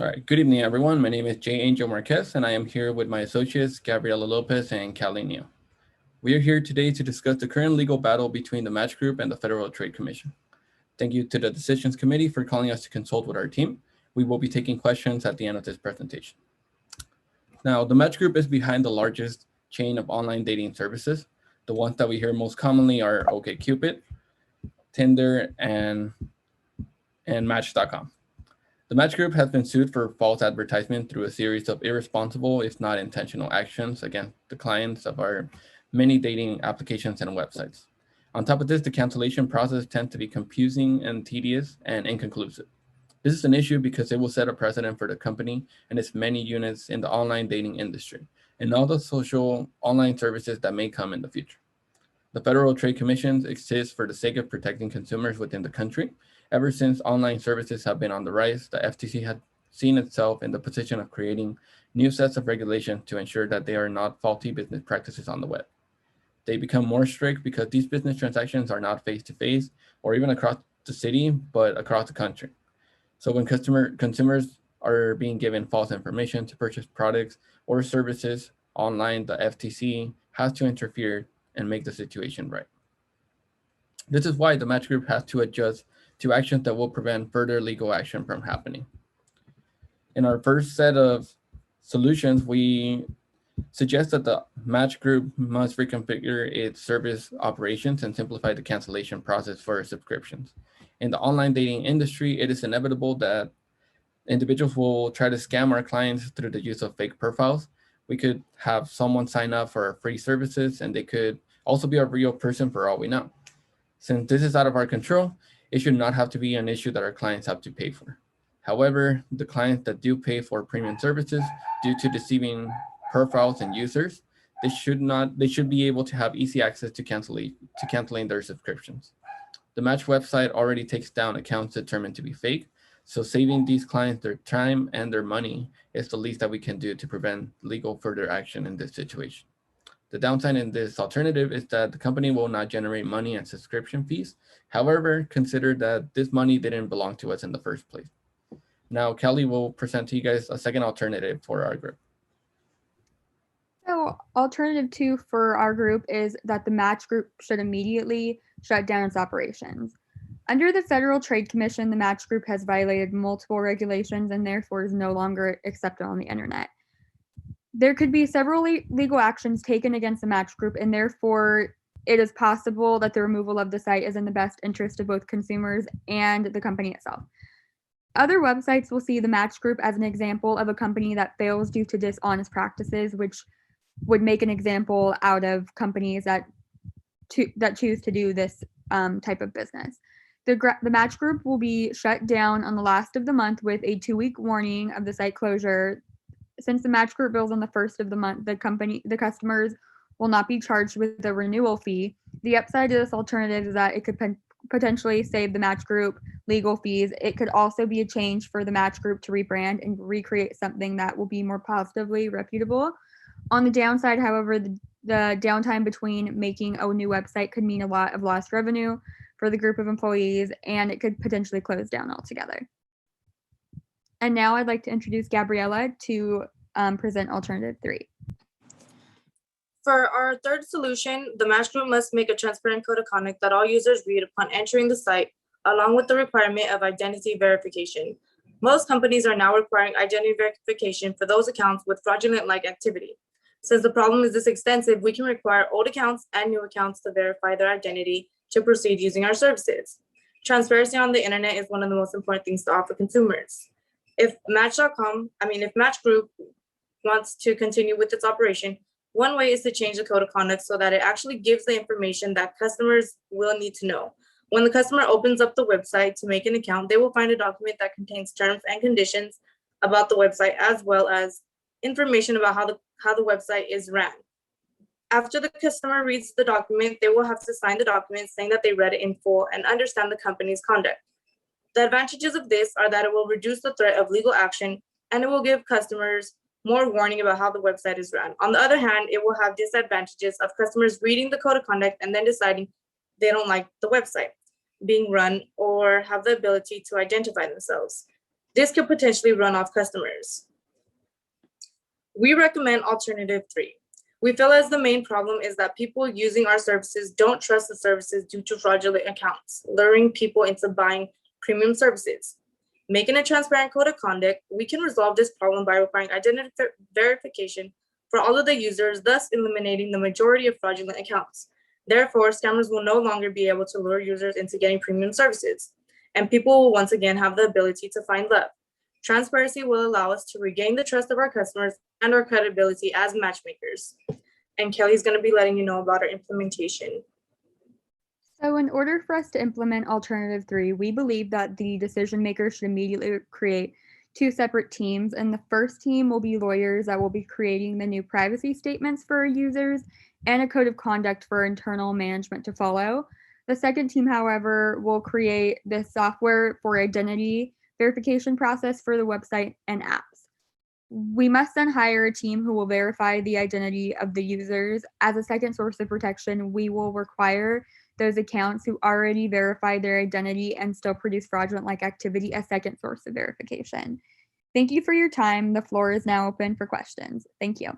All right, good evening, everyone. My name is J. Angel Marquez, and I am here with my associates, Gabriela Lopez and Callie Neal. We are here today to discuss the current legal battle between the Match Group and the Federal Trade Commission. Thank you to the Decisions Committee for calling us to consult with our team. We will be taking questions at the end of this presentation. Now, the Match Group is behind the largest chain of online dating services. The ones that we hear most commonly are OkCupid, Tinder, and Match.com. The Match Group has been sued for false advertisement through a series of irresponsible, if not intentional, actions against the clients of our many dating applications and websites. On top of this, the cancellation process tends to be confusing and tedious and inconclusive. This is an issue because it will set a precedent for the company and its many units in the online dating industry and all the social online services that may come in the future. The Federal Trade Commission exists for the sake of protecting consumers within the country. Ever since online services have been on the rise, the FTC has seen itself in the position of creating new sets of regulations to ensure that they are not faulty business practices on the web. They become more strict because these business transactions are not face-to-face or even across the city, but across the country. So when consumers are being given false information to purchase products or services online, the FTC has to interfere and make the situation right. This is why the Match Group has to adjust to actions that will prevent further legal action from happening. In our first set of solutions, we suggest that the Match Group must reconfigure its service operations and simplify the cancellation process for subscriptions. In the online dating industry, it is inevitable that individuals will try to scam our clients through the use of fake profiles. We could have someone sign up for our free services, and they could also be a real person for all we know. Since this is out of our control, it should not have to be an issue that our clients have to pay for. However, the clients that do pay for premium services due to deceiving profiles and users, they should be able to have easy access to canceling their subscriptions. The Match website already takes down accounts determined to be fake, so saving these clients their time and their money is the least that we can do to prevent legal further action in this situation. The downside in this alternative is that the company will not generate money and subscription fees. However, consider that this money didn't belong to us in the first place. Now, Kelly will present to you guys a second alternative for our group. So alternative 2 for our group is that the Match Group should immediately shut down its operations. Under the Federal Trade Commission, the Match Group has violated multiple regulations and therefore is no longer accepted on the internet. There could be several legal actions taken against the Match Group, and therefore it is possible that the removal of the site is in the best interest of both consumers and the company itself. Other websites will see the Match Group as an example of a company that fails due to dishonest practices, which would make an example out of companies that choose to do this type of business. The Match Group will be shut down on the last of the month with a 2-week warning of the site closure. Since the Match Group bills on the first of the month, the customers will not be charged with a renewal fee. The upside to this alternative is that it could potentially save the Match Group legal fees. It could also be a change for the Match Group to rebrand and recreate something that will be more positively reputable. On the downside, however, the downtime between making a new website could mean a lot of lost revenue for the group of employees, and it could potentially close down altogether. And now I'd like to introduce Gabriela to present alternative 3. For our third solution, the Match Group must make a transparent code of conduct that all users read upon entering the site, along with the requirement of identity verification. Most companies are now requiring identity verification for those accounts with fraudulent-like activity. Since the problem is this extensive, we can require old accounts and new accounts to verify their identity to proceed using our services. Transparency on the internet is one of the most important things to offer consumers. If Match Group wants to continue with its operation, one way is to change the code of conduct so that it actually gives the information that customers will need to know. When the customer opens up the website to make an account, they will find a document that contains terms and conditions about the website, as well as information about how the website is ran. After the customer reads the document, they will have to sign the document saying that they read it in full and understand the company's conduct. The advantages of this are that it will reduce the threat of legal action, and it will give customers more warning about how the website is run. On the other hand, it will have disadvantages of customers reading the code of conduct and then deciding they don't like the website being run or have the ability to identify themselves. This could potentially run off customers. We recommend alternative 3. We feel as the main problem is that people using our services don't trust the services due to fraudulent accounts, luring people into buying premium services. Making a transparent code of conduct, we can resolve this problem by requiring identity verification for all of the users, thus eliminating the majority of fraudulent accounts. Therefore, scammers will no longer be able to lure users into getting premium services, and people will once again have the ability to find love. Transparency will allow us to regain the trust of our customers and our credibility as matchmakers. And Kelly's going to be letting you know about our implementation. So in order for us to implement alternative 3, we believe that the decision maker should immediately create 2 separate teams. And the first team will be lawyers that will be creating the new privacy statements for our users and a code of conduct for internal management to follow. The second team, however, will create the software for identity verification process for the website and apps. We must then hire a team who will verify the identity of the users. As a second source of protection, we will require those accounts who already verified their identity and still produce fraudulent-like activity a second source of verification. Thank you for your time. The floor is now open for questions. Thank you.